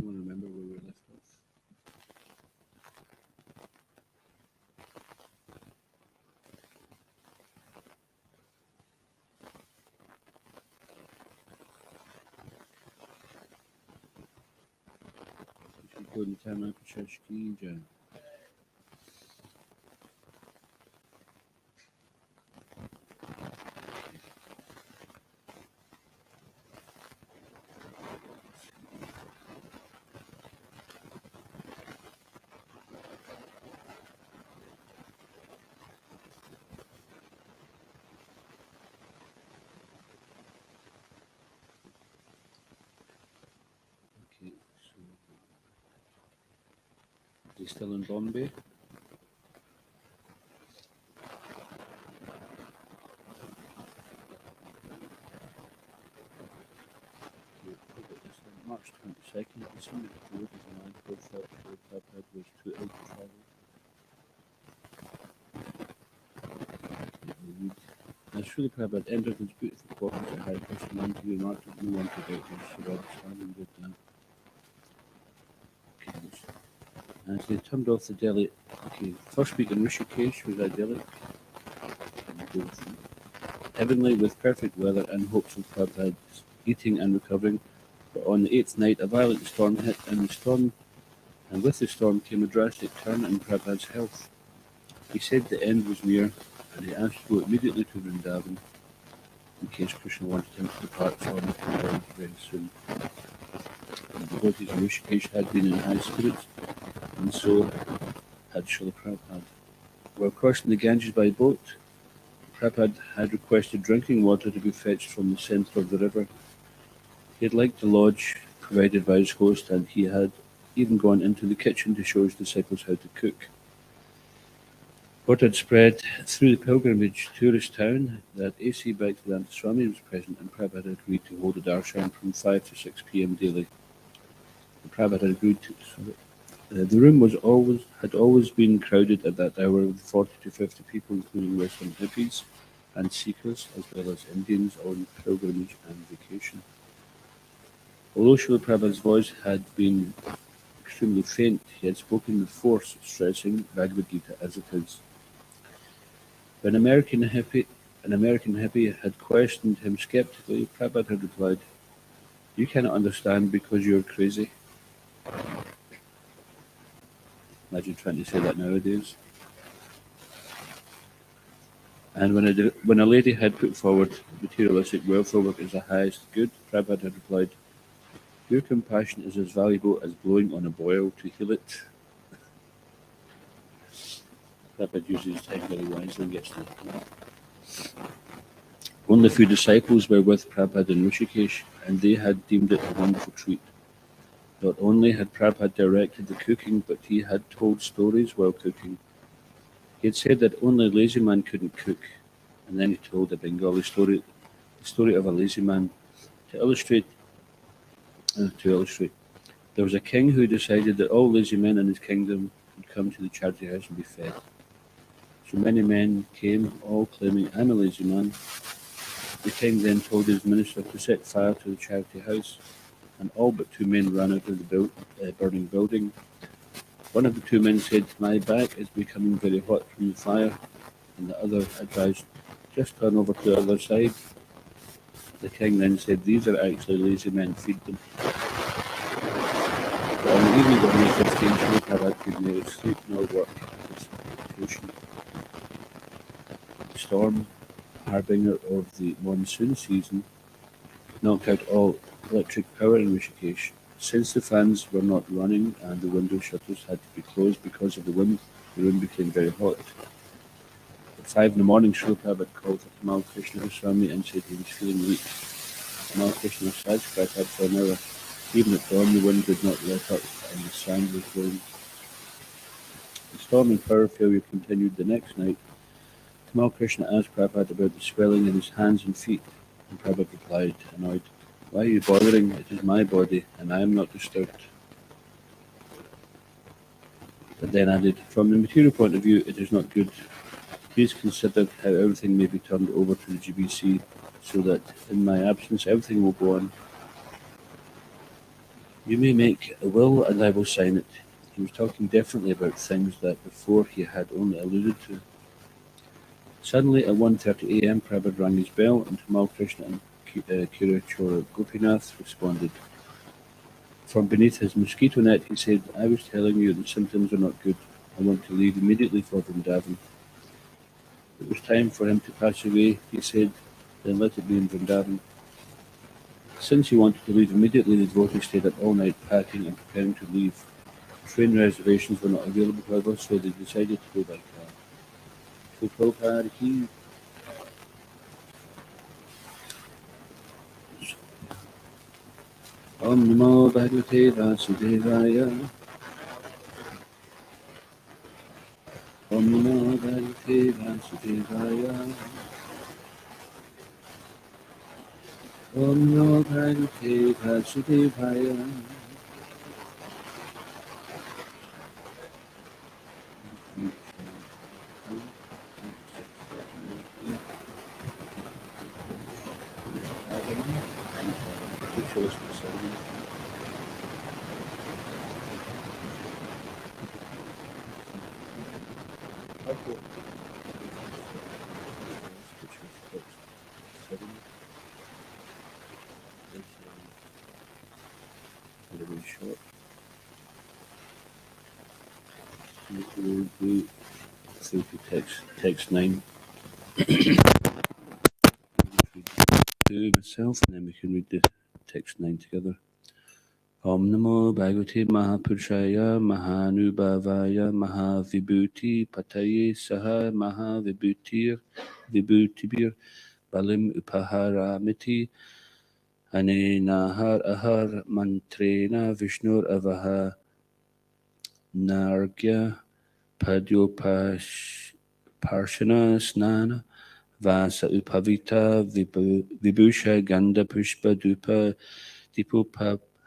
Anyone remember where we left off? Go to Tama Pachashki Jan. Okay, so is he still in Bombay? March 22nd, December 4th, is a man who thought Prabhupada was too ill to travel. As Srila Prabhupada entered his beautiful quarters at Hare Krishna land, he remarked that no one could doubt his Srimad standing with them. As they turned off the Delhi, first week in Rishikesh was idyllic, heavenly with perfect weather and hopes of Prabhupada's eating and recovering. But on the 8th night, a violent storm hit, and with the storm came a drastic turn in Prabhupada's health. He said the end was near, and he asked to go immediately to Vrindavan, in case Krishna wanted him to depart for the very soon. The devotees of Rishikesh had been in high spirits, and so had Srila Prabhupada. While crossing the Ganges by boat, Prabhupada had requested drinking water to be fetched from the centre of the river. He had liked the lodge provided by his host, and he had even gone into the kitchen to show his disciples how to cook. Word had spread through the pilgrimage tourist town that A.C. Bhaktivedanta Swami was present, and Prabhupada had agreed to hold a darshan from 5 to 6 p.m. daily. And Prabhupada had agreed to. The room had always been crowded at that hour with 40 to 50 people, including Western hippies and seekers, as well as Indians on pilgrimage and vacation. Although Srila Prabhupada's voice had been extremely faint, he had spoken with force, stressing Bhagavad Gita as it is. When an American hippie had questioned him skeptically, Prabhupada had replied, "You cannot understand because you're crazy." Imagine trying to say that nowadays. And when a lady had put forward materialistic welfare work as the highest good, Prabhupada had replied, "Your compassion is as valuable as blowing on a boil to heal it." Prabhupada uses his time very wisely and gets to the point. Only a few disciples were with Prabhupada in Rishikesh, and they had deemed it a wonderful treat. Not only had Prabhupada directed the cooking, but he had told stories while cooking. He had said that only a lazy man couldn't cook, and then he told a Bengali story, the story of a lazy man, to illustrate. There was a king who decided that all lazy men in his kingdom would come to the charity house and be fed. So many men came, all claiming, "I'm a lazy man." The king then told his minister to set fire to the charity house, and all but 2 men ran out of the burning building. One of the 2 men said, "My back is becoming very hot from the fire," and the other advised, "Just turn over to the other side." The king then said, "These are actually lazy men, feed them." But on the evening of May 15, Srila Prabhupada could neither sleep nor work at his meditation. The storm, harbinger of the monsoon season, knocked out all electric power in Rishikesh. Since the fans were not running and the window shutters had to be closed because of the wind, the room became very hot. At 5 in the morning, Srila Prabhupada called for Tamal Krishna Swami and said he was feeling weak. Tamal Krishna sat cried out for an hour. Even at dawn, the wind did not let up and the sand was blowing. The storm and power failure continued the next night. Tamal Krishna asked Prabhupada about the swelling in his hands and feet, and Prabhupada replied, annoyed, "Why are you bothering? It is my body, and I am not disturbed." But then added, "From the material point of view, it is not good. Please consider how everything may be turned over to the GBC, so that in my absence everything will go on." You may make a will and I will sign it. He was talking differently about things that before he had only alluded to. Suddenly, at 1:30 a.m., Prabhupada rang his bell, and Tamal Krishna and Kirachora Gopinath responded. From beneath his mosquito net, he said, I was telling you the symptoms are not good. I want to leave immediately for Vrindavan. It was time for him to pass away, he said, then let it be in Vrindavan. Since he wanted to leave immediately, the devotee stayed up all night packing and preparing to leave. Train reservations were not available, however, so they decided to go by car. So Prabhupada, he Om Namo Bhagavate Vasudevaya. Om Namo Bhagavate Vasudevaya. Om Namo Bhagavate Vasudevaya. Very short. We'll go through to text 9. To myself, and then we can read the text 9 together. Om Namo Bhagavate Mahapurushaya Mahanubhavaya Mahavibhuti Pataye Saha Mahavibhutir Vibhutibir Balim Upaharamiti Anenahar Ahar Mantrena Vishnur Avaha Nargya Padyoparshana Snana Vasa Upavita Vibhusha Ganda Pushpa Dupa Dipo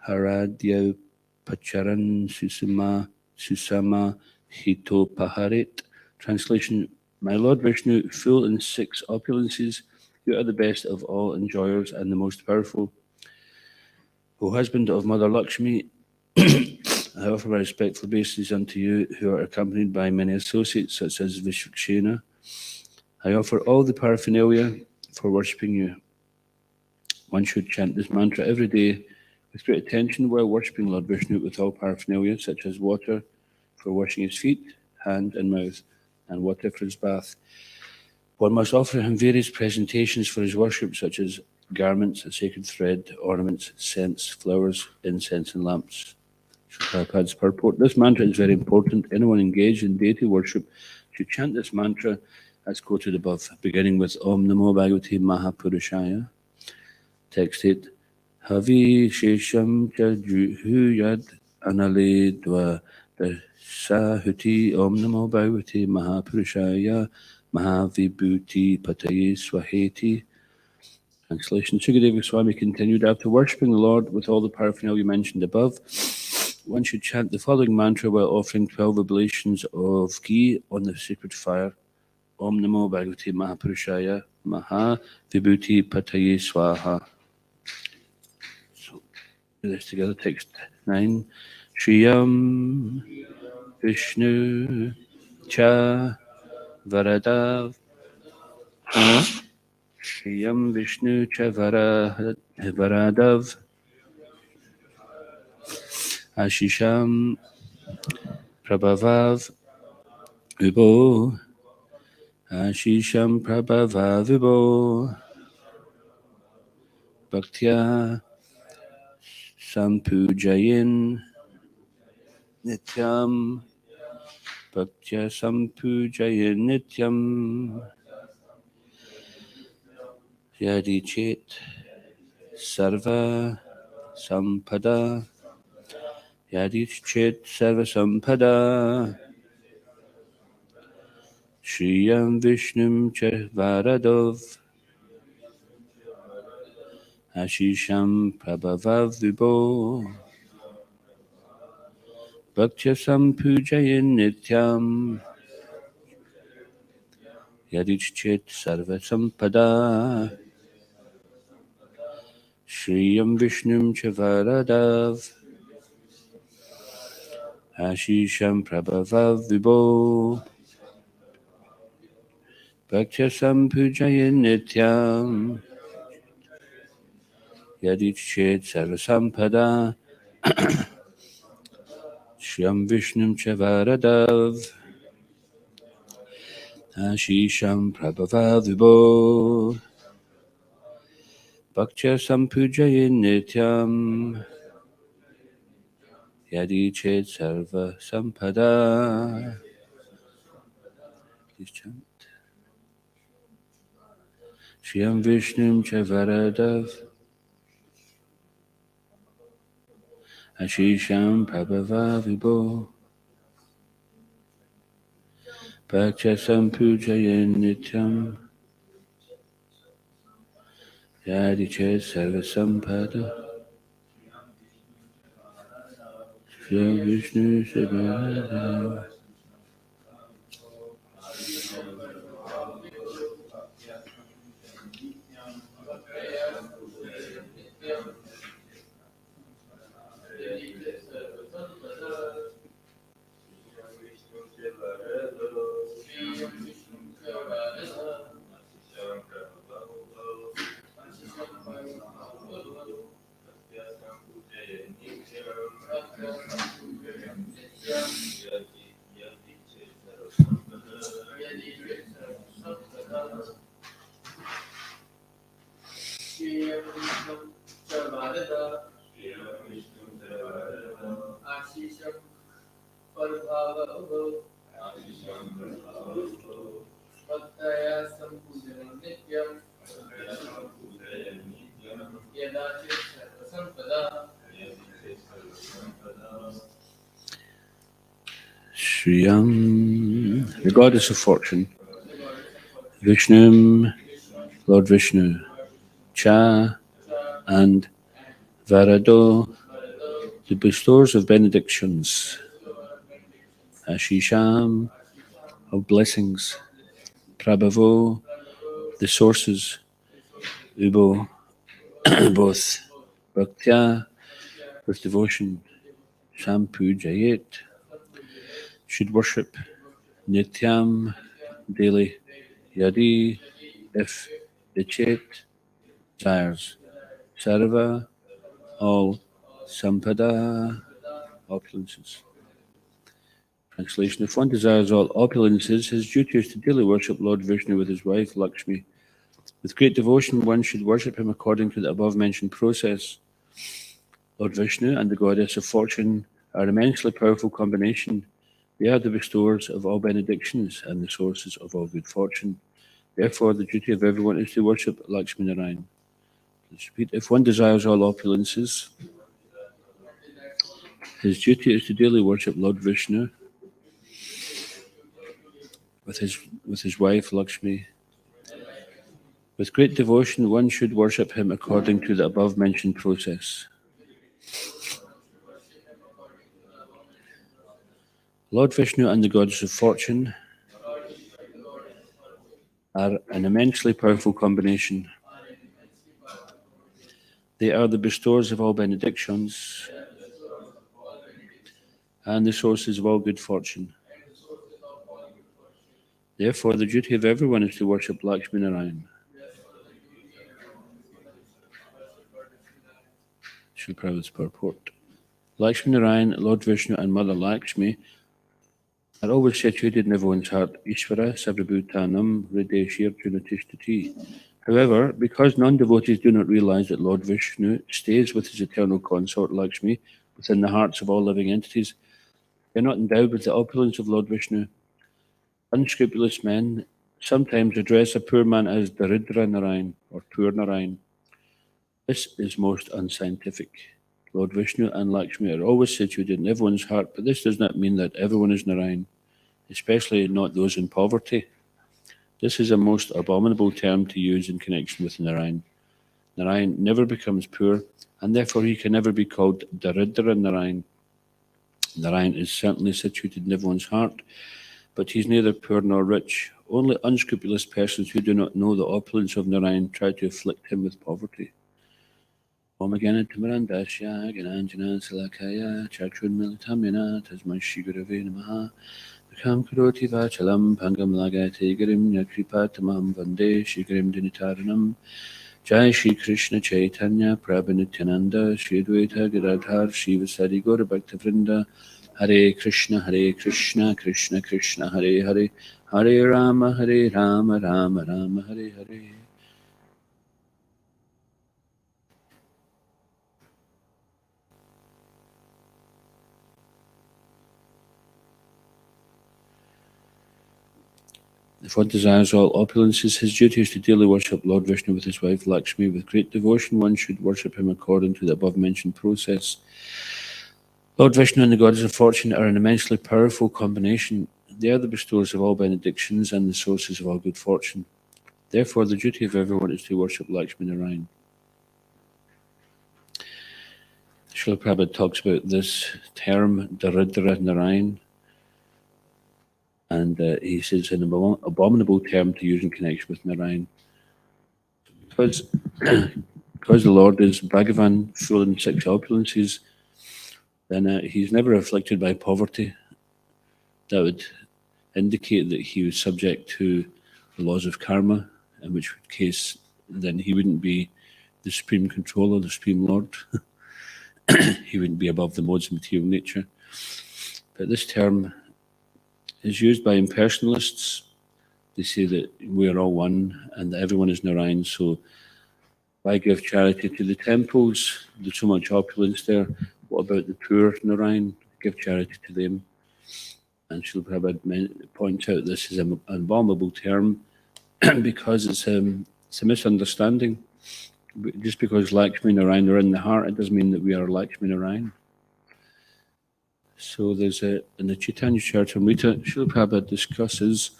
Haradya Pacharan Susama Hito Paharit. Translation: My Lord Vishnu, full in 6 opulences, you are the best of all enjoyers and the most powerful. O husband of Mother Lakshmi, I offer my respectful obeisances unto you, who are accompanied by many associates, such as Vishwakshena. I offer all the paraphernalia for worshipping you. One should chant this mantra every day with great attention while worshipping Lord Vishnu with all paraphernalia, such as water for washing his feet, hand and mouth, and water for his bath. One must offer him various presentations for his worship, such as garments, a sacred thread, ornaments, scents, flowers, incense, and lamps. Srila Prabhupada's purport. This mantra is very important. Anyone engaged in deity worship should chant this mantra as quoted above, beginning with Om Namo Bhagavate Mahapurushaya. Text 8. Havi Shesham Cha Juhuyad Anale Dva Sahuti Om Namo Bhagavate Mahapurushaya Mahavibhuti Pataye Swaheti. Translation: Sukadeva Swami continued, after worshipping the Lord with all the paraphernalia mentioned above, one should chant the following mantra while offering 12 oblations of ghee on the sacred fire. Om Namo Bhagavate Mahapurushaya Mahavibhuti Pataye Swaha. So, do this together. Text 9. Shriyam Vishnu Cha Varadav Shriyam Vishnu Cha Varadav Ashisham Prabhavav Ubo Ashisham Prabhavav Ubo Bhaktya Sampujayin Nityam Bhaktya Sampujayin Nityam Yadi Chet Sarva Sampada Yadi Chet Sarva Sampada Shriyam Vishnum Cha Varadov Ashisham Prabhavav Vibho Bhaktya Sampujayin Nityam Yadichet Sarva Sampada Shriyam Vishnum Cha Varadav Ashisham Prabhava Vibho Bhaktyasam Pujayan Nityam Yadichet Sarvasampada Shyam Vishnum Chavaradav Ashisham Prabhava Vibho Bhaktyasam Pujayan Nityam Yadichet Sarvasampada. Please chant. Shyam Vishnum Chavaradav Ashisham Prabhava Vibho Bhaktyasam Pujayan Nityam Yadichet Sarvasampada Shyam Vishnu Chavaradav. Shriyam, the goddess of fortune, Vishnum, Lord Vishnu, Cha, and Varado, the bestowers of benedictions, Ashisham, of blessings, Prabhavo, the sources, Ubo, both, Bhaktya, with devotion, Sampu Jayet, should worship, Nityam, daily, Yadi, if, Ichet, desires, Sarva, all, Sampada, opulences. Translation: if one desires all opulences, his duty is to daily worship Lord Vishnu with his wife Lakshmi. With great devotion, one should worship him according to the above-mentioned process. Lord Vishnu and the goddess of fortune are an immensely powerful combination. They are the bestowers of all benedictions and the sources of all good fortune. Therefore, the duty of everyone is to worship Lakshmi Narayan. Let's repeat. If one desires all opulences, his duty is to daily worship Lord Vishnu with his wife Lakshmi. With great devotion, one should worship him according to the above-mentioned process. Lord Vishnu and the goddess of fortune are an immensely powerful combination. They are the bestowers of all benedictions and the sources of all good fortune. Therefore, the duty of everyone is to worship Lakshmi Narayan. Srila Prabhupada's purport. Lakshmi Narayan, Lord Vishnu, and Mother Lakshmi are always situated in everyone's heart. Ishvara Sarvabhutanam Hrideshir Junatishtati. However, because non-devotees do not realize that Lord Vishnu stays with his eternal consort Lakshmi within the hearts of all living entities, they are not endowed with the opulence of Lord Vishnu. Unscrupulous men sometimes address a poor man as Daridra Narayan or Poor Narayan. This is most unscientific. Lord Vishnu and Lakshmi are always situated in everyone's heart, but this does not mean that everyone is Narayan, especially not those in poverty. This is a most abominable term to use in connection with Narayan. Narayan never becomes poor, and therefore he can never be called Daridra Narayan. Narayan is certainly situated in everyone's heart, but he is neither poor nor rich. Only unscrupulous persons who do not know the opulence of Narayan try to afflict him with poverty. Om Gana Tamarandasya Gananjana Salakaya Chakrun Militamina Tasman Shigurave Namaha Kam Kuroti Vachalam Pangam Lagate Garim Yakripatamam Vande Shigarim Dinitaranam Jai Shri Krishna Chaitanya Prabhu Nityananda Shri Advaita Gadadhar Shiva Sadi Gaura Bhaktavrinda Hare Krishna Krishna Krishna Hare Hare Hare Rama Rama Rama Hare Hare. If one desires all opulences, his duty is to daily worship Lord Vishnu with his wife Lakshmi. With great devotion, one should worship him according to the above-mentioned process. Lord Vishnu and the goddess of fortune are an immensely powerful combination. They are the bestowers of all benedictions and the sources of all good fortune. Therefore, the duty of everyone is to worship Lakshmi Narayan. Srila Prabhupada talks about this term, Daridra Narayan, and he says it's an abominable term to use in connection with Narayan. Because the Lord is Bhagavan, full in 6 opulences, then he's never afflicted by poverty. That would indicate that he was subject to the laws of karma, in which case then he wouldn't be the supreme controller, the supreme Lord. He wouldn't be above the modes of material nature. But this term is used by impersonalists. They say that we are all one and that everyone is Narayan, so why give charity to the temples? There's so much opulence there. What about the poor, Narayan? Give charity to them. And Srila Prabhupada points out this is an abominable term because it's a misunderstanding. Just because Lakshmi Narayan are in the heart, it doesn't mean that we are Lakshmi Narayan. So there's in the Chaitanya Charitamrita, Srila Prabhupada discusses,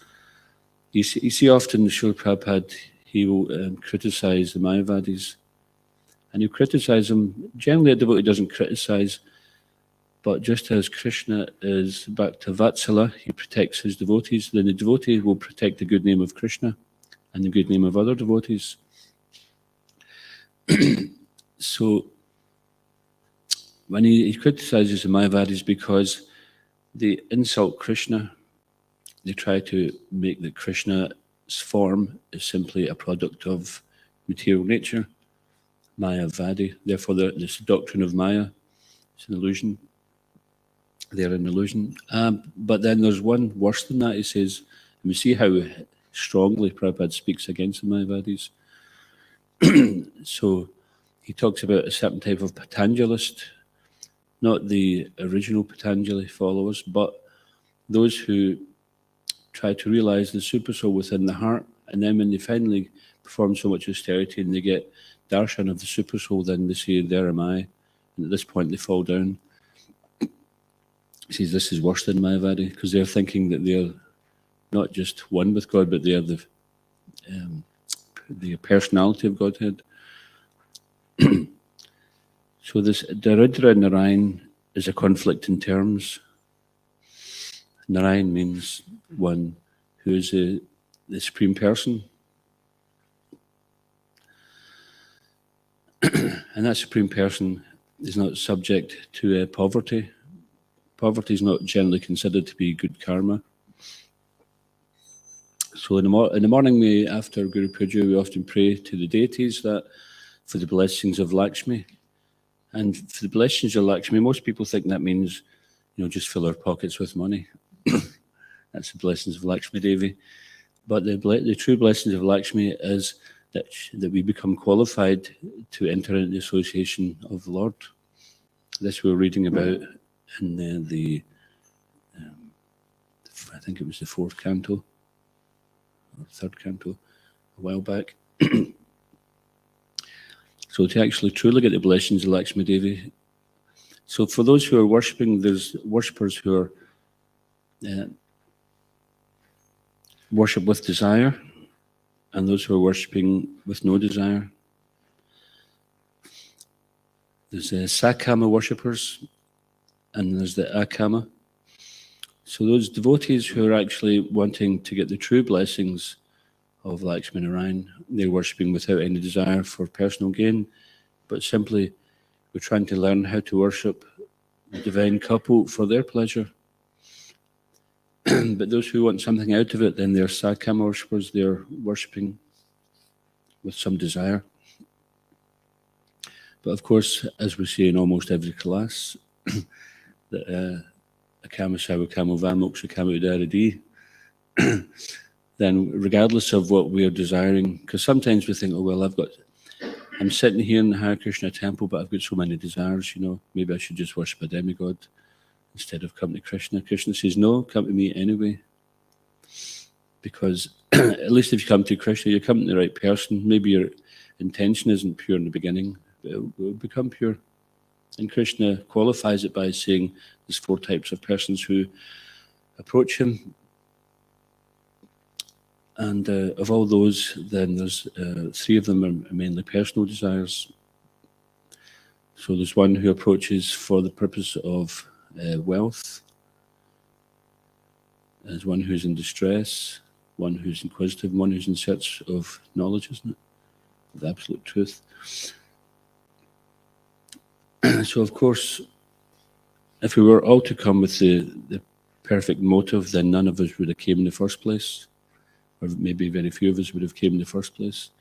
you see often Srila Prabhupada, he will criticize the Mayavadis, and he'll criticize them. Generally a devotee doesn't criticize, but just as Krishna is Bhakta Vatsala, he protects his devotees, then the devotee will protect the good name of Krishna and the good name of other devotees. So when he criticizes the Mayavadis because they insult Krishna, they try to make that Krishna's form is simply a product of material nature, Mayavadi. Therefore, this doctrine of Maya is an illusion. They're an illusion. But then there's one worse than that. He says, and we see how strongly Prabhupada speaks against the Mayavadis. So he talks about a certain type of Patanjalist, not the original Patanjali followers, but those who try to realize the supersoul within the heart, and then when they finally perform so much austerity and they get darshan of the supersoul, then they say, there am I. And at this point they fall down. He says this is worse than Mayavadi, because they're thinking that they're not just one with God, but they're the personality of Godhead. So this Daridra Narayan is a conflict in terms. Narayan means one who is the Supreme Person. And that Supreme Person is not subject to poverty. Poverty is not generally considered to be good karma. So in the morning, after Guru Puja, we often pray to the deities that for the blessings of Lakshmi. And for the blessings of Lakshmi, most people think that means, just fill our pockets with money. That's the blessings of Lakshmi Devi. But the true blessings of Lakshmi is that we become qualified to enter into the association of the Lord. This we're reading about in the I think it was the 4th canto, or 3rd canto, a while back. So to actually truly get the blessings of Lakshmi Devi. So for those who are worshipping, there's worshippers who are worship with desire, and those who are worshipping with no desire. There's Sakama worshippers, and there's the Akama. So those devotees who are actually wanting to get the true blessings of Lakshmi Narayan, they're worshipping without any desire for personal gain, but simply we're trying to learn how to worship the divine couple for their pleasure. But those who want something out of it, then they're sadkama worshippers. They're worshipping with some desire. But of course, as we say in almost every class, that akamasawa kamovamoksa kamudaradi, then regardless of what we are desiring, because sometimes we think, oh, well, I'm sitting here in the Hare Krishna temple, but I've got so many desires, maybe I should just worship a demigod instead of come to Krishna. Krishna says, no, come to me anyway. Because at least if you come to Krishna, you're coming to the right person. Maybe your intention isn't pure in the beginning, but it will become pure. And Krishna qualifies it by saying there's 4 types of persons who approach him. And of all those, then there's 3 of them are mainly personal desires. So there's one who approaches for the purpose of wealth. There's one who's in distress, one who's inquisitive, one who's in search of knowledge, isn't it? Of the absolute truth. So, of course, if we were all to come with the perfect motive, then none of us would have came in the first place, or maybe very few of us would have came in the first place.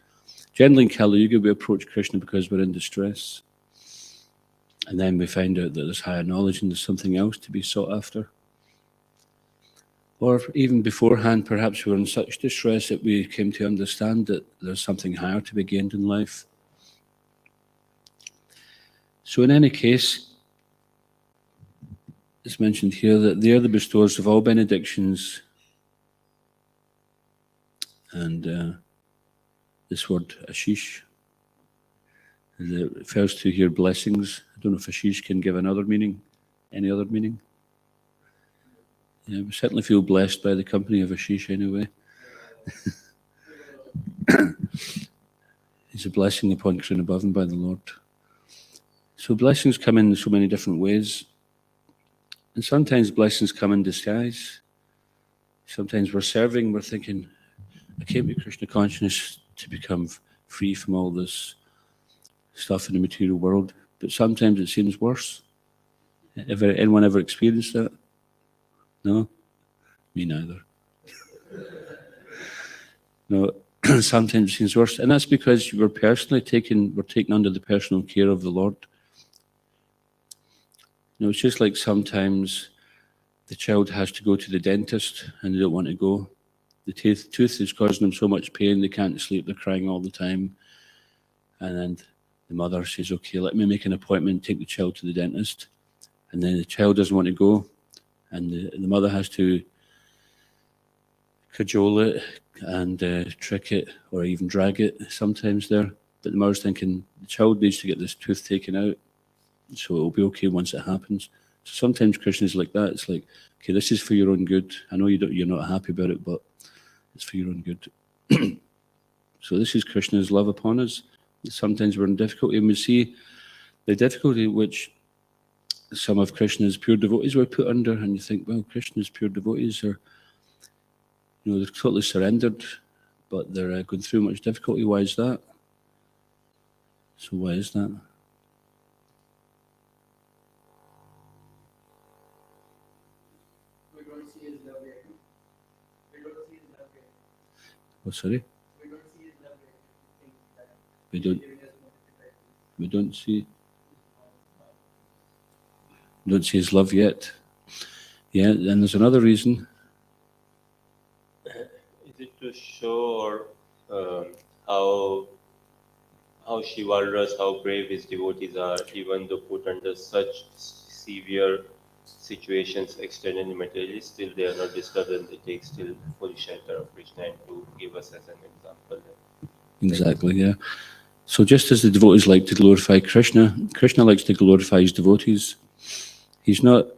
Generally in Kali Yuga, we approach Krishna because we're in distress. And then we find out that there's higher knowledge and there's something else to be sought after. Or even beforehand, perhaps we were in such distress that we came to understand that there's something higher to be gained in life. So in any case, it's mentioned here that they are the bestowers of all benedictions. And this word, ashish, it refers to here blessings. I don't know if ashish can give another meaning, any other meaning. Yeah, we certainly feel blessed by the company of ashish anyway. It's a blessing upon Krishna above and by the Lord. So blessings come in so many different ways. And sometimes blessings come in disguise. Sometimes we're serving, we're thinking, I came to Krishna consciousness to become free from all this stuff in the material world. But sometimes it seems worse. Anyone ever experienced that? No? Me neither. No, sometimes it seems worse. And that's because we're taken under the personal care of the Lord. It's just like sometimes the child has to go to the dentist and they don't want to go. The tooth is causing them so much pain, they can't sleep, they're crying all the time. And then the mother says, okay, let me make an appointment, take the child to the dentist. And then the child doesn't want to go. And the mother has to cajole it and trick it or even drag it sometimes there. But the mother's thinking, the child needs to get this tooth taken out, so it'll be okay once it happens. So sometimes Krishna is like that. It's like, okay, this is for your own good. I know you're not happy about it, but it's for your own good. So this is Krishna's love upon us. Sometimes we're in difficulty, and we see the difficulty which some of Krishna's pure devotees were put under, and you think, well, Krishna's pure devotees are, they're totally surrendered, but they're going through much difficulty. Why is that? So why is that? We don't see his love yet. We don't see his love yet. Oh, sorry? We don't see his love yet. We don't see his love yet. Yeah, and there's another reason. Is it to show how chivalrous, how brave his devotees are, even though put under such severe situations extended in materially, still they are not disturbed and they take still full shelter of Krishna, and to give us as an example. Exactly, yeah. So just as the devotees like to glorify Krishna, Krishna likes to glorify his devotees. He's not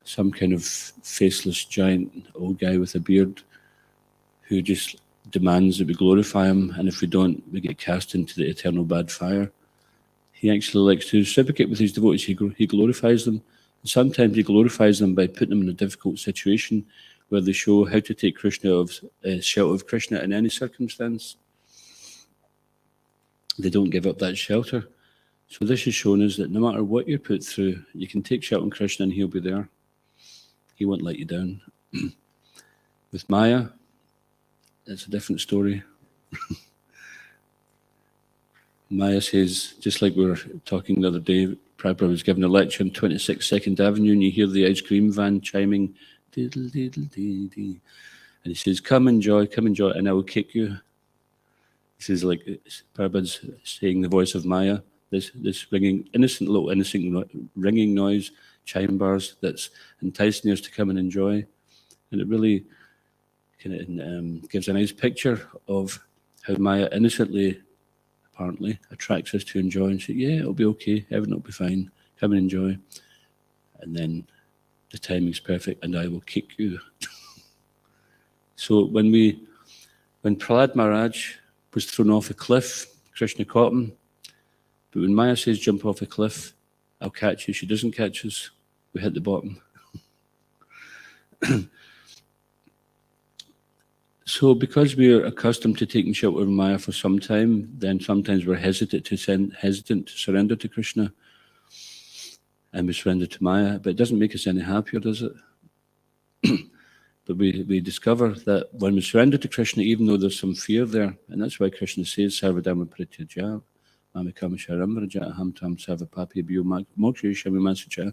some kind of faceless giant old guy with a beard who just demands that we glorify him, and if we don't, we get cast into the eternal bad fire. He actually likes to reciprocate with his devotees. He glorifies them. And sometimes he glorifies them by putting them in a difficult situation where they show how to take shelter of Krishna in any circumstance. They don't give up that shelter. So this has shown us that no matter what you're put through, you can take shelter in Krishna and he'll be there. He won't let you down. With Maya, it's a different story. Maya says, just like we were talking the other day, Prabhupada was giving a lecture on 26 Second Avenue, and you hear the ice cream van chiming, diddle, diddle, dee, dee. And he says, come enjoy, and I will kick you. This is like Prabhupada's saying the voice of Maya, this ringing, innocent ringing noise, chime bars that's enticing us to come and enjoy. And it really kind of gives a nice picture of how Maya innocently, apparently, attracts us to enjoy and say, yeah, it'll be okay, everything will be fine, come and enjoy. And then the timing's perfect and I will kick you. So when Prahlad Maharaj was thrown off a cliff, Krishna caught him. But when Maya says jump off a cliff, I'll catch you, she doesn't catch us, we hit the bottom. So because we're accustomed to taking shelter of Maya for some time, then sometimes we're hesitant to surrender to Krishna, and we surrender to Maya, but it doesn't make us any happier, does it? But we discover that when we surrender to Krishna, even though there's some fear there, and that's why Krishna says, Sarvadhamma Prityaja, Mamikama Sharamraja, Aham Tam Sarvapapi Bhyo Moksha Shamimasacha.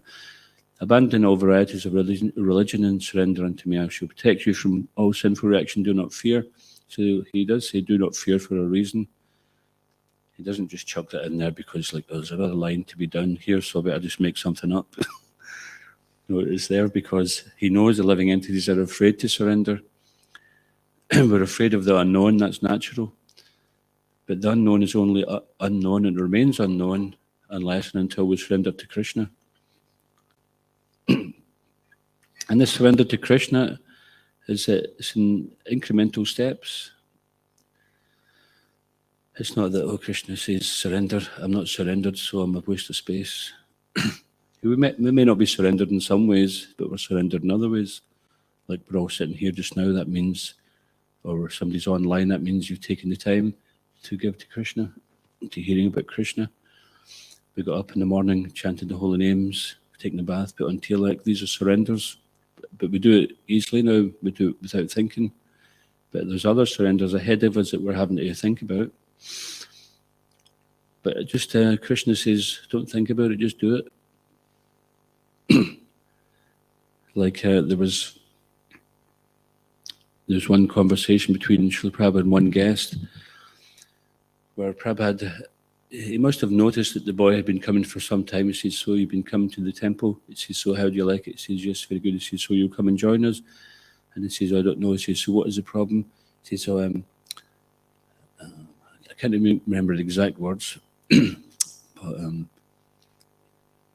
Abandon all varieties of religion and surrender unto me. I shall protect you from all sinful reaction. Do not fear. So he does say, do not fear for a reason. He doesn't just chuck that in there because like there's another line to be done here, so I better just make something up. No, it's there because he knows the living entities are afraid to surrender. We're afraid of the unknown, that's natural. But the unknown is only unknown and remains unknown unless and until we surrender to Krishna. And this surrender to Krishna it's in incremental steps. It's not that, oh, Krishna says surrender, I'm not surrendered, so I'm a waste of space. We may not be surrendered in some ways, but we're surrendered in other ways. Like we're all sitting here just now, that means, or somebody's online, that means you've taken the time to give to Krishna, to hearing about Krishna. We got up in the morning, chanted the holy names, taken a bath, put on tilak. These are surrenders, but we do it easily now. We do it without thinking. But there's other surrenders ahead of us that we're having to think about. But just Krishna says, don't think about it, just do it. Like there's one conversation between Srila Prabhupada and one guest where Prabhupada, he must have noticed that the boy had been coming for some time. He says, so you've been coming to the temple? He says, so how do you like it? He says, yes, very good. He says, so you'll come and join us? And he says, I don't know. He says, so what is the problem? He says, so I can't remember the exact words, but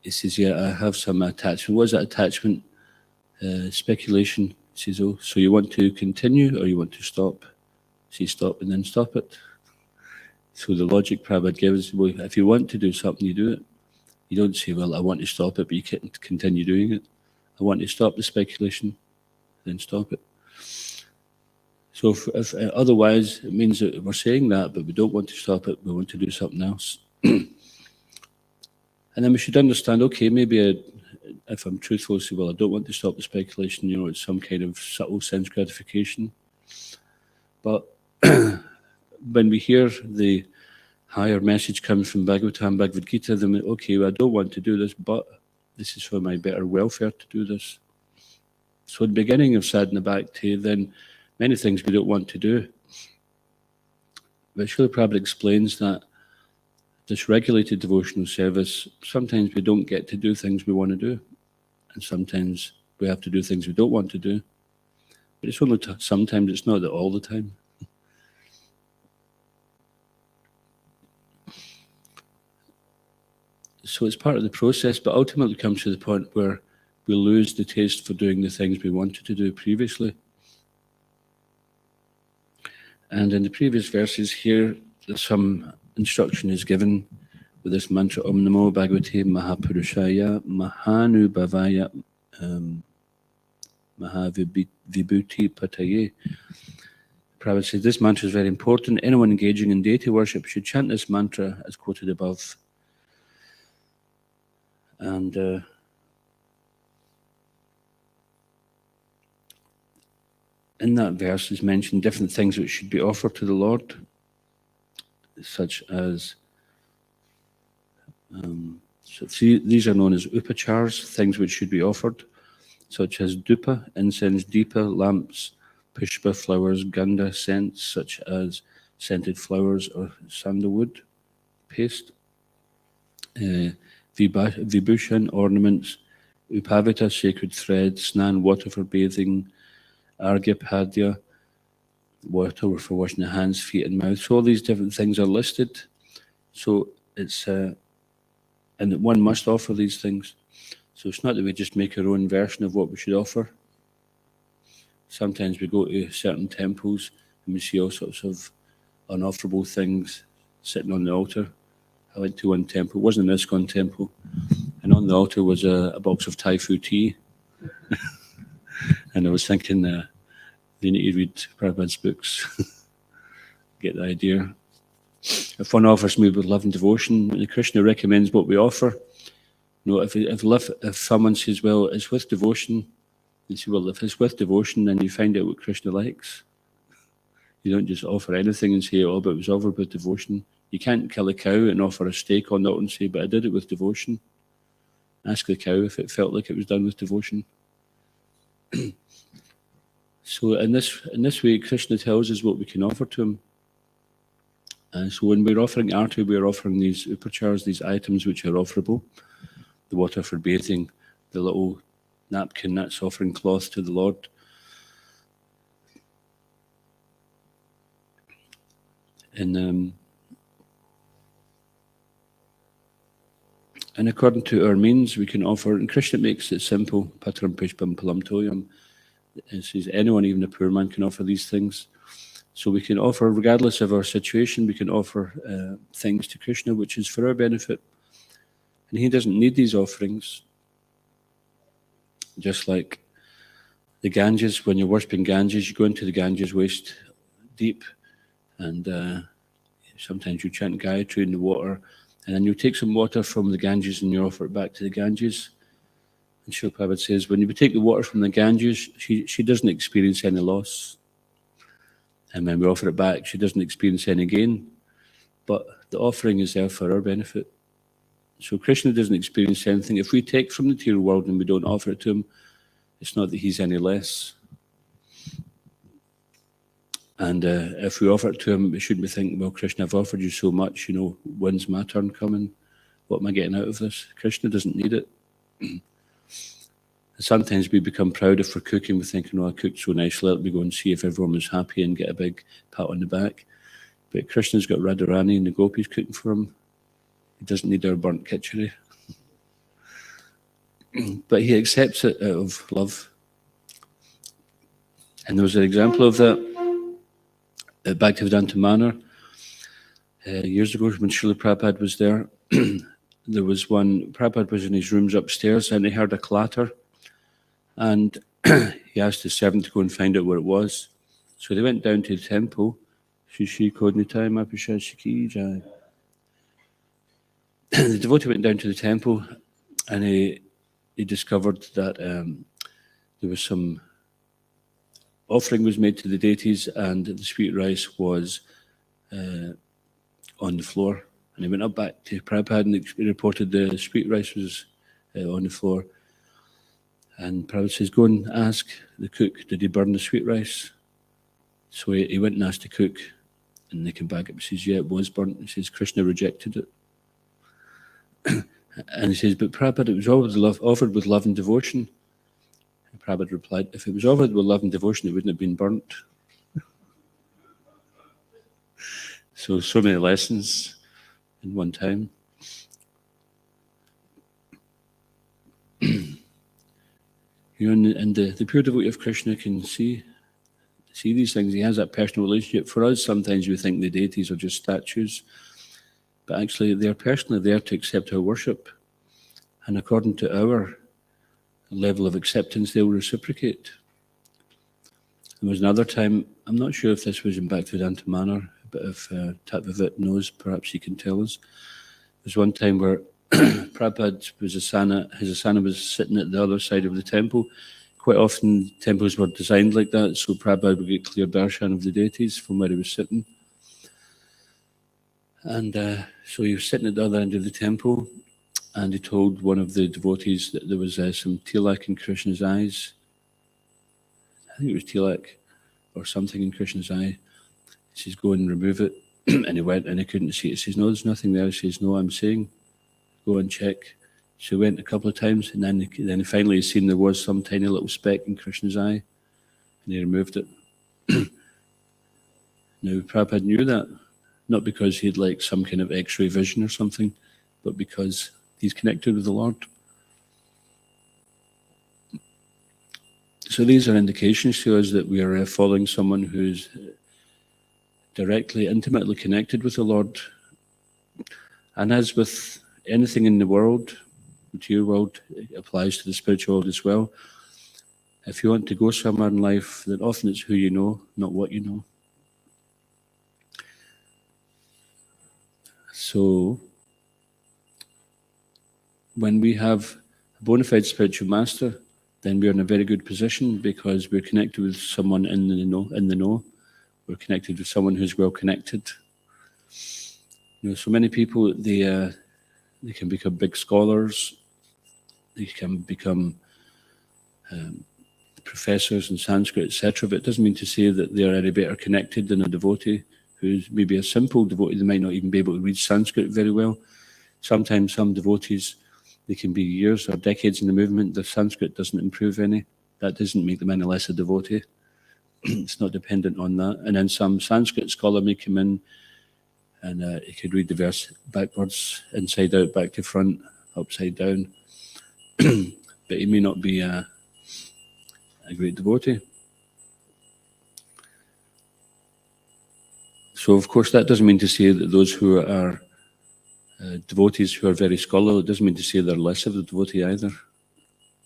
he says, yeah, I have some attachment. What is that attachment? Speculation. He says, oh, so you want to continue or you want to stop? He says, stop and then stop it. So the logic Prabhupada gives, well, if you want to do something, you do it. You don't say, well, I want to stop it, but you can't continue doing it. I want to stop the speculation, then stop it. So if otherwise, it means that we're saying that, but we don't want to stop it, we want to do something else. And then we should understand, okay, maybe if I'm truthful, say, well, I don't want to stop the speculation, it's some kind of subtle sense gratification. But when we hear the higher message comes from Bhagavatam, Bhagavad Gita, then okay, well, I don't want to do this, but this is for my better welfare to do this. So at the beginning of Sadhana Bhakti, then many things we don't want to do. But Srila Prabhupada explains that this regulated devotional service, sometimes we don't get to do things we want to do. And sometimes we have to do things we don't want to do. But it's only sometimes, it's not all the time. So it's part of the process, but ultimately comes to the point where we lose the taste for doing the things we wanted to do previously. And in the previous verses here, there's some instruction is given with this mantra, Om Namo Bhagavate Mahapurushaya Mahanubhavaya Mahavibhuti Pataye. Prabhupada says this mantra is very important. Anyone engaging in deity worship should chant this mantra as quoted above. And in that verse is mentioned different things which should be offered to the Lord, such as these are known as upachars, things which should be offered, such as dupa, incense, deepa, lamps, pushpa, flowers, ganda, scents, such as scented flowers or sandalwood paste, vibhushan, ornaments, upavita, sacred thread, snan, water for bathing, argyapadya, water for washing the hands, feet, and mouth. So all these different things are listed. So it's and one must offer these things. So it's not that we just make our own version of what we should offer. Sometimes we go to certain temples and we see all sorts of unofferable things sitting on the altar. I went to one temple, it wasn't an ISKCON temple, and on the altar was a box of Thai food tea. And I was thinking, they need to read Prabhupada's books, get the idea. If one offers me with love and devotion, Krishna recommends what we offer. You know, if someone says, well, it's with devotion, you say, well, if it's with devotion, then you find out what Krishna likes. You don't just offer anything and say, oh, but it was offered with devotion. You can't kill a cow and offer a steak on that and say, but I did it with devotion. Ask the cow if it felt like it was done with devotion. So in this way, Krishna tells us what we can offer to him. And so when we're offering arti, we're offering these upachars, these items which are offerable. The water for bathing, the little napkin, that's offering cloth to the Lord. And according to our means, we can offer, and Krishna makes it simple, patram pushpam palam toyam. It says anyone, even a poor man, can offer these things. So we can offer, regardless of our situation, we can offer things to Krishna which is for our benefit. And he doesn't need these offerings. Just like the Ganges, when you're worshipping Ganges, you go into the Ganges waist deep, and sometimes you chant Gayatri in the water, and then you take some water from the Ganges and you offer it back to the Ganges. And Srila Prabhupada says, when you take the water from the Ganges, she doesn't experience any loss. And when we offer it back, she doesn't experience any gain. But the offering is there for our benefit. So Krishna doesn't experience anything. If we take from the material world and we don't offer it to him, it's not that he's any less. And if we offer it to him, we shouldn't be thinking, well, Krishna, I've offered you so much, you know, when's my turn coming? What am I getting out of this? Krishna doesn't need it. Sometimes we become proud if we're cooking. We're thinking, oh, I cooked so nicely, let me go and see if everyone was happy and get a big pat on the back. But Krishna's got Radharani and the gopis cooking for him. He doesn't need our burnt khichdi. But he accepts it out of love. And there was an example of that at Bhaktivedanta Manor. Years ago, when Srila Prabhupada was there, there was one, Prabhupada was in his rooms upstairs and he heard a clatter. And he asked his servant to go and find out where it was. So they went down to the temple. The devotee went down to the temple and he discovered that there was some offering was made to the deities and the sweet rice was on the floor. And he went up back to Prabhupada and he reported the sweet rice was on the floor. And Prabhupada says, go and ask the cook, did he burn the sweet rice? So he went and asked the cook, and they came back up and says, yeah, it was burnt. He says, Krishna rejected it. And he says, but Prabhupada, it was offered with love and devotion. And Prabhupada replied, if it was offered with love and devotion, it wouldn't have been burnt. So many lessons in one time. You know, and the pure devotee of Krishna can see these things. He has that personal relationship. For us, sometimes we think the deities are just statues, but actually they're personally there to accept our worship. And according to our level of acceptance, they'll reciprocate. There was another time, I'm not sure if this was in Bhaktivedanta Manor, but if Tatvavit knows, perhaps he can tell us. There was one time where Prabhupada was his asana was sitting at the other side of the temple. Quite often temples were designed like that, so Prabhupada would get clear darshan of the deities from where he was sitting. And so he was sitting at the other end of the temple, and he told one of the devotees that there was some tilak in Krishna's eyes. I think it was tilak or something in Krishna's eye. He says, go and remove it. And he went and he couldn't see it. He says, no, there's nothing there. He says, no, I'm saying, go and check. So he went a couple of times, and then finally he seen there was some tiny little speck in Krishna's eye, and he removed it. Now, Prabhupada knew that, not because he had like some kind of X-ray vision or something, but because he's connected with the Lord. So these are indications to us that we are following someone who's directly, intimately connected with the Lord. And as with anything in the world, material world, it applies to the spiritual world as well. If you want to go somewhere in life, then often it's who you know, not what you know. So, when we have a bona fide spiritual master, then we're in a very good position because we're connected with someone in the know. We're connected with someone who's well connected. So many people, they can become big scholars. They can become professors in Sanskrit, etc. But it doesn't mean to say that they're any better connected than a devotee who's maybe a simple devotee. They might not even be able to read Sanskrit very well. Sometimes some devotees, they can be years or decades in the movement. Their Sanskrit doesn't improve any. That doesn't make them any less a devotee. It's not dependent on that. And then some Sanskrit scholar may come in and he could read the verse backwards, inside out, back to front, upside down. But he may not be a great devotee. So, of course, that doesn't mean to say that those who are devotees who are very scholarly, it doesn't mean to say they're less of a devotee either,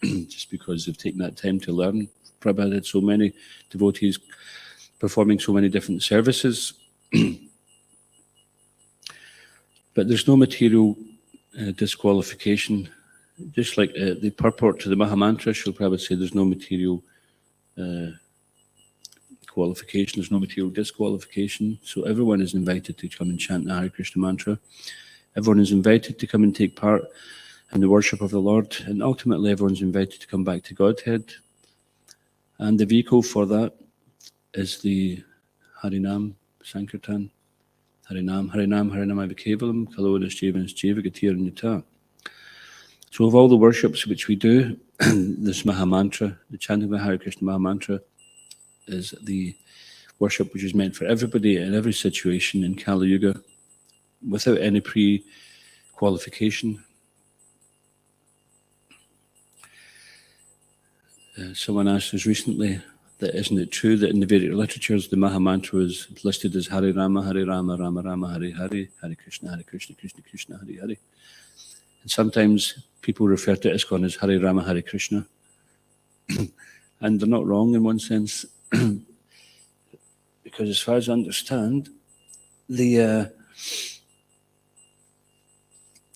just because they've taken that time to learn. Prabhupada had so many devotees performing so many different services. But there's no material disqualification. Just like the purport to the Mahamantra, Srila Prabhupada said there's no material qualification, there's no material disqualification. So everyone is invited to come and chant the Hare Krishna mantra. Everyone is invited to come and take part in the worship of the Lord. And ultimately everyone's invited to come back to Godhead. And the vehicle for that is the Harinam Sankirtan. Harinam, Harinam, Harinam Avikevalam, Kalodas Jevanas Jeva Gatiranyata. So of all the worships which we do, this Mahamantra, the chanting of the Hare Krishna Mahamantra, is the worship which is meant for everybody in every situation in Kali Yuga, without any pre-qualification. Someone asked us recently that isn't it true that in the Vedic literatures the Mahamantra is listed as Hare Rama, Rama Rama, Hare Hare, Hare Krishna, Krishna Krishna, Hare Hare. And sometimes people refer to ISKCON as Hare Rama, Hare Krishna. And they're not wrong in one sense, because as far as I understand, the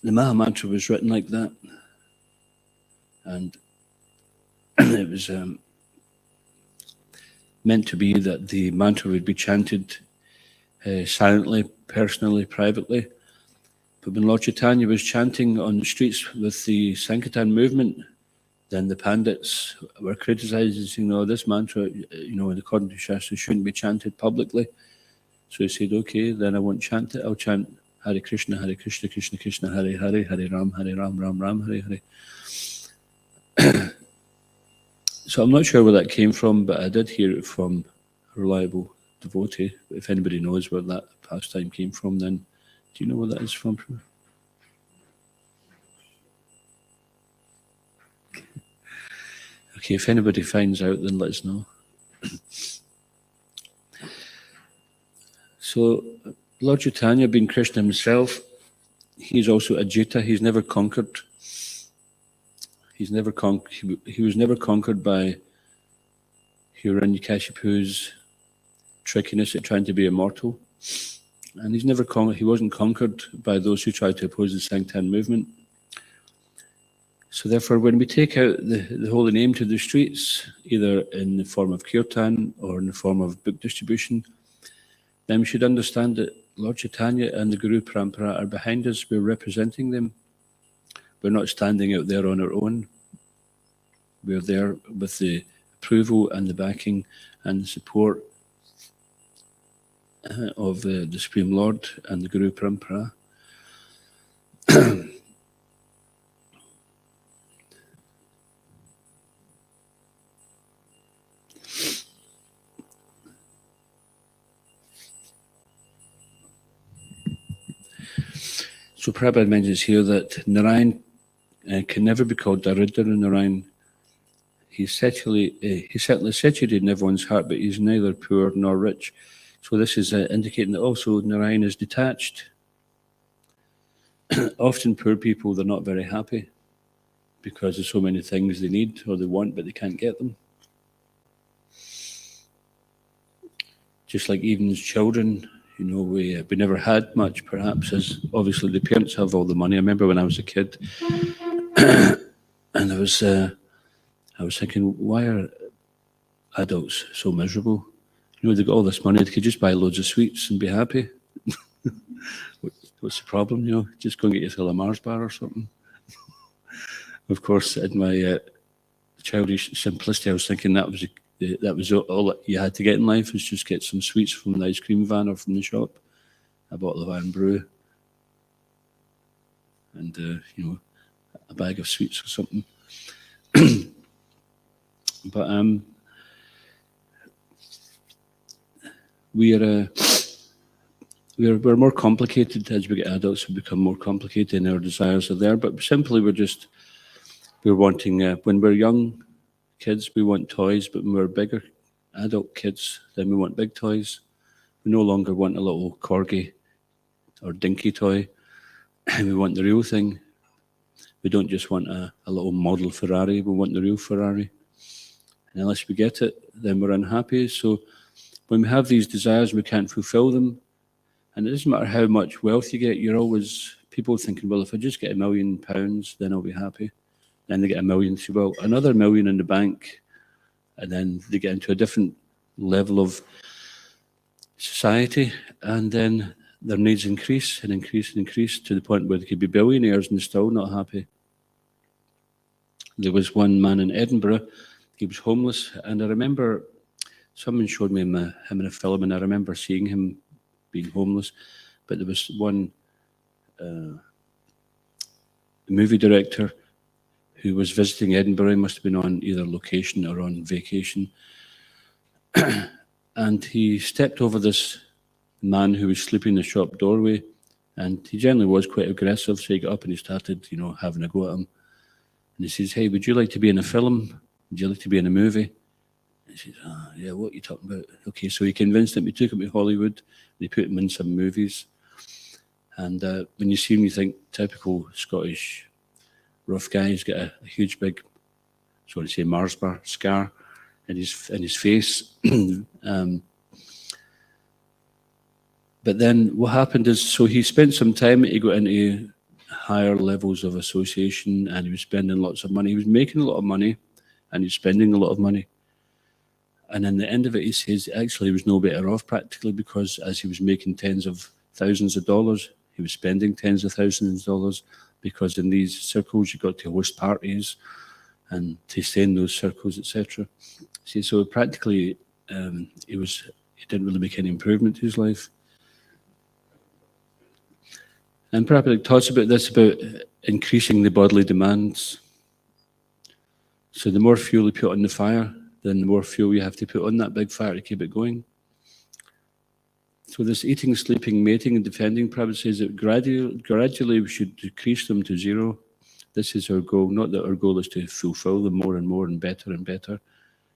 Mahamantra was written like that. And it was meant to be that the mantra would be chanted silently, personally, privately. But when Lord Chaitanya was chanting on the streets with the Sankirtan movement, then the Pandits were criticizing, saying, no, this mantra, according to Shastra, shouldn't be chanted publicly. So he said, okay, then I won't chant it. I'll chant Hare Krishna, Krishna Krishna, Hare Hare, Hare Ram, Ram Ram, Hare Hare. So I'm not sure where that came from, but I did hear it from a reliable devotee. If anybody knows where that pastime came from, then do you know where that is from? Okay, if anybody finds out, then let us know. So, Lord Chaitanya, being Krishna himself, he's also Ajita. He's never conquered. He was never conquered by Hiranyakashipu's trickiness at trying to be immortal. And he wasn't conquered by those who tried to oppose the Sankirtan movement. So therefore, when we take out the holy name to the streets, either in the form of kirtan or in the form of book distribution, then we should understand that Lord Chaitanya and the Guru Parampara are behind us. We're representing them. We're not standing out there on our own. We're there with the approval and the backing and the support of the Supreme Lord and the Guru Parampara. So Prabhupada mentions here that Narayan can never be called Daridra Narayan. He's certainly situated in everyone's heart, but he's neither poor nor rich. So this is indicating that also Narayan is detached. Often poor people, they're not very happy because there's so many things they need or they want, but they can't get them. Just like even as children, we never had much, perhaps, as obviously the parents have all the money. I remember when I was a kid, and I was thinking, why are adults so miserable? They got all this money, they could just buy loads of sweets and be happy. What's the problem? Just go and get yourself a Mars bar or something. Of course, in my childish simplicity, I was thinking that was all that you had to get in life, was just get some sweets from the ice cream van or from the shop, a bottle of iron brew, and a bag of sweets or something. But we're more complicated as we get adults. We become more complicated, and our desires are there. But simply, we're wanting. When we're young kids, we want toys. But when we're bigger adult kids, then we want big toys. We no longer want a little corgi or dinky toy. We want the real thing. We don't just want a little model Ferrari. We want the real Ferrari. And unless we get it, then we're unhappy. So when we have these desires, we can't fulfill them. And it doesn't matter how much wealth you get, you're always, people thinking, well, if I just get £1 million, then I'll be happy. Then they get $1 million, say, well, another $1 million in the bank, and then they get into a different level of society, and then their needs increase and increase and increase to the point where they could be billionaires and still not happy. There was one man in Edinburgh, he was homeless, and I remember someone showed me him in a film, and I remember seeing him being homeless, but there was one movie director who was visiting Edinburgh. He must have been on either location or on vacation, and he stepped over this man who was sleeping in the shop doorway, and he generally was quite aggressive, so he got up and he started, having a go at him. And he says, hey, would you like to be in a film? Would you like to be in a movie? He says, yeah, what are you talking about? Okay, so he convinced him, he took him to Hollywood, they put him in some movies. And when you see him, you think, typical Scottish rough guy. He's got a huge big, Mars bar scar in his face. But then what happened is, so he spent some time, he got into higher levels of association, and he was spending lots of money. He was making a lot of money, and he was spending a lot of money. And in the end of it, he says actually he was no better off practically, because as he was making tens of thousands of dollars, he was spending tens of thousands of dollars, because in these circles you got to host parties and to stay in those circles, etc. See, so practically he didn't really make any improvement to his life. And Prabhupada talks about this, about increasing the bodily demands. So the more fuel you put on the fire, then the more fuel you have to put on that big fire to keep it going. So this eating, sleeping, mating, and defending, Prabhupada says that gradually we should decrease them to zero. This is our goal, not that our goal is to fulfill them more and more and better,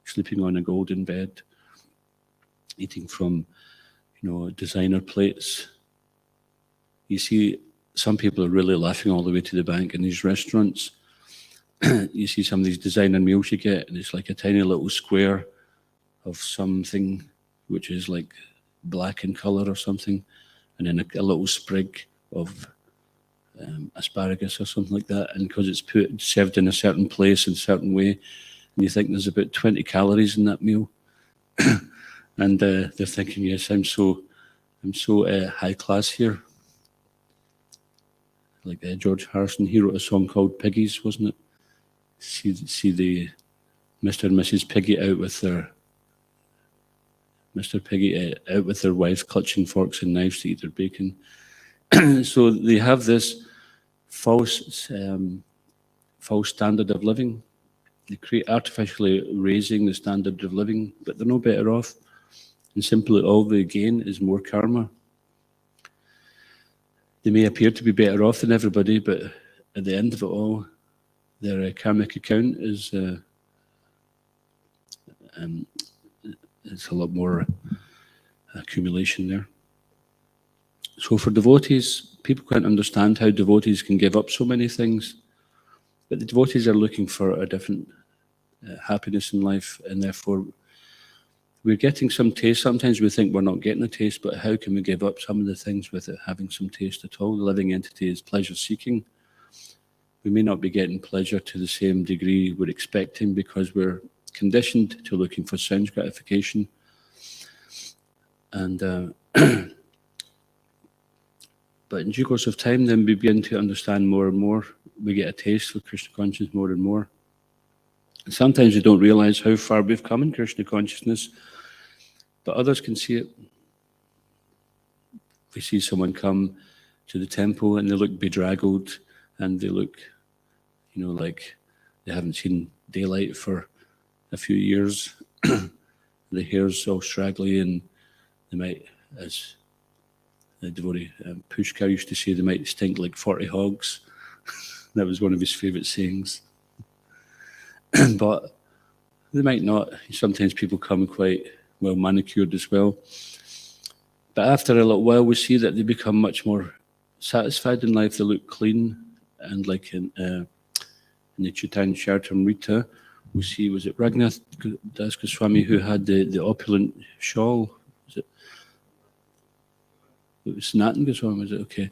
sleeping on a golden bed, eating from, designer plates. You see, some people are really laughing all the way to the bank in these restaurants. You see some of these designer meals you get, and it's like a tiny little square of something which is like black in color or something, and then a little sprig of asparagus or something like that, and because it's served in a certain place in a certain way, and you think there's about 20 calories in that meal, and they're thinking, yes, I'm so high class here. Like George Harrison, he wrote a song called Piggies, wasn't it? See the Mr. and Mrs. Piggy out with their Mr. Piggy out with their wife, clutching forks and knives to eat their bacon. So they have this false standard of living. They create artificially raising the standard of living, but they're no better off. And simply all they gain is more karma. They may appear to be better off than everybody, but at the end of it all, their karmic account is it's a lot more accumulation there. So for devotees, people can't understand how devotees can give up so many things, but the devotees are looking for a different happiness in life, and therefore we're getting some taste. Sometimes we think we're not getting a taste, but how can we give up some of the things without having some taste at all? The living entity is pleasure-seeking. We may not be getting pleasure to the same degree we're expecting because we're conditioned to looking for sense gratification. And but in due course of time, then we begin to understand more and more. We get a taste for Krishna consciousness more and more. And sometimes we don't realize how far we've come in Krishna consciousness, but others can see it. We see someone come to the temple and they look bedraggled and they look, like they haven't seen daylight for a few years. The hair's all straggly, and they might, as the devotee Pushkar used to say, they might stink like 40 hogs. That was one of his favourite sayings. But they might not. Sometimes people come quite well manicured as well. But after a little while, we see that they become much more satisfied in life. They look clean, and like in the Chaitanya Charitamrita, we see, was it Raghunath Das Goswami who had the opulent shawl? It was Sanatan Goswami, was it? Okay.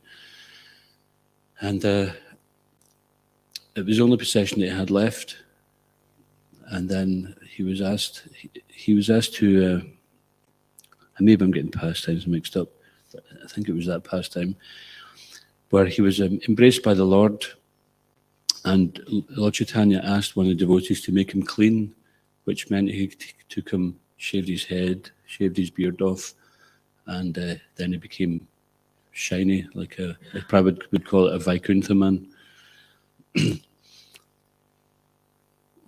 And it was the only possession that he had left. And then he was asked to, maybe I'm getting pastimes mixed up, but I think it was that pastime, where he was embraced by the Lord, and Lord Chaitanya asked one of the devotees to make him clean, which meant he took him, shaved his head, shaved his beard off, and then he became shiny, like Prabhupada would call it a Vaikuntha man.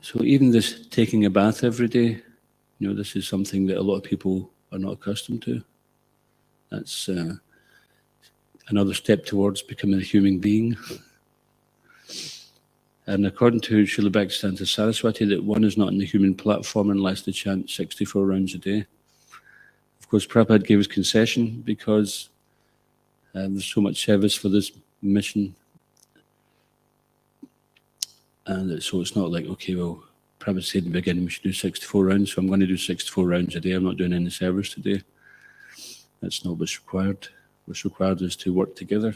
So even this taking a bath every day, this is something that a lot of people are not accustomed to. That's another step towards becoming a human being. And according to Srila Bhaktisiddhanta Saraswati, that one is not in the human platform unless they chant 64 rounds a day. Of course, Prabhupada gave his concession because there's so much service for this mission. And so it's not like, okay, well, Prabhupada said in the beginning we should do 64 rounds, so I'm going to do 64 rounds a day. I'm not doing any service today. That's not what's required. What's required is to work together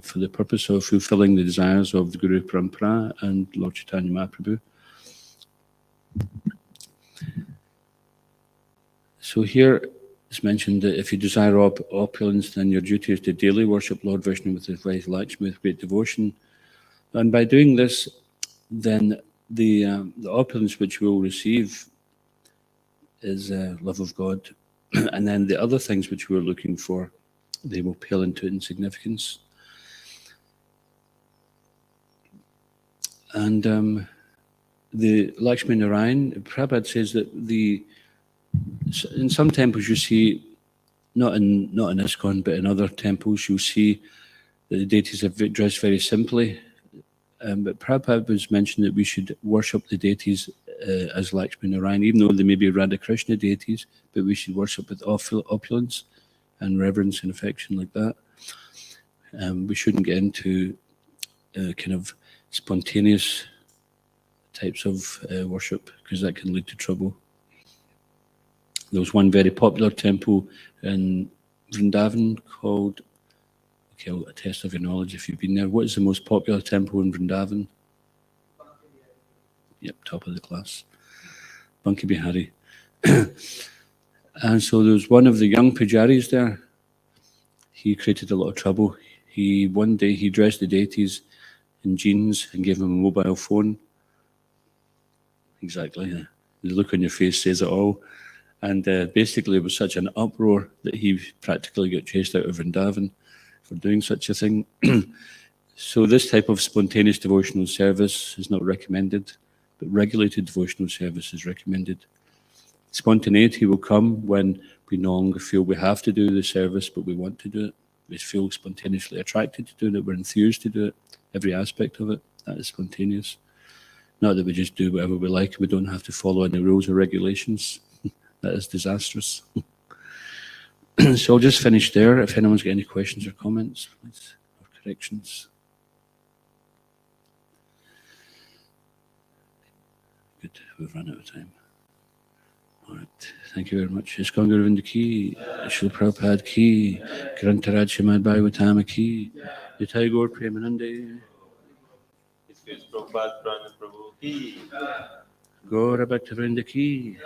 for the purpose of fulfilling the desires of the Guru Parampara and Lord Chaitanya Mahaprabhu. So here it's mentioned that if you desire opulence, then your duty is to daily worship Lord Vishnu with his wife Lakshmi with great devotion. And by doing this, then the opulence which we will receive is love of God. And then the other things which we are looking for, they will pale into insignificance. And the Lakshmi Narayan, Prabhupada says that in some temples you see, not in ISKCON, but in other temples, you'll see that the deities are dressed very simply. But Prabhupada was mentioned that we should worship the deities as Lakshmi Narayan, even though they may be Radha Krishna deities, but we should worship with opulence and reverence and affection like that. We shouldn't get into kind of spontaneous types of worship, because that can lead to trouble. There was one very popular temple in Vrindavan called, Okay, a test of your knowledge if you've been there. What is the most popular temple in Vrindavan? Yep, top of the class. Bunky Bihari. And so there was one of the young pujaris there. He created a lot of trouble. One day he dressed the deities in jeans and gave them a mobile phone. Exactly. The look on your face says it all. And basically it was such an uproar that he practically got chased out of Vrindavan for doing such a thing. So this type of spontaneous devotional service is not recommended, but regulated devotional service is recommended. Spontaneity will come when we no longer feel we have to do the service, but we want to do it. We feel spontaneously attracted to doing it. We're enthused to do it. Every aspect of it, that is spontaneous. Not that we just do whatever we like. We don't have to follow any rules or regulations. That is disastrous. So I'll just finish there. If anyone's got any questions or comments, please, or corrections. Good, we've run out of time. All right, thank you very much. Iskon Gurvinda ki, Srila Prabhupada ki, Grantaraj Srimad Bhagavatam ki, Nitai Gaur Premanande, His Prabhupada Prana Prabhu ki. Gaura Bhaktivinoda ki.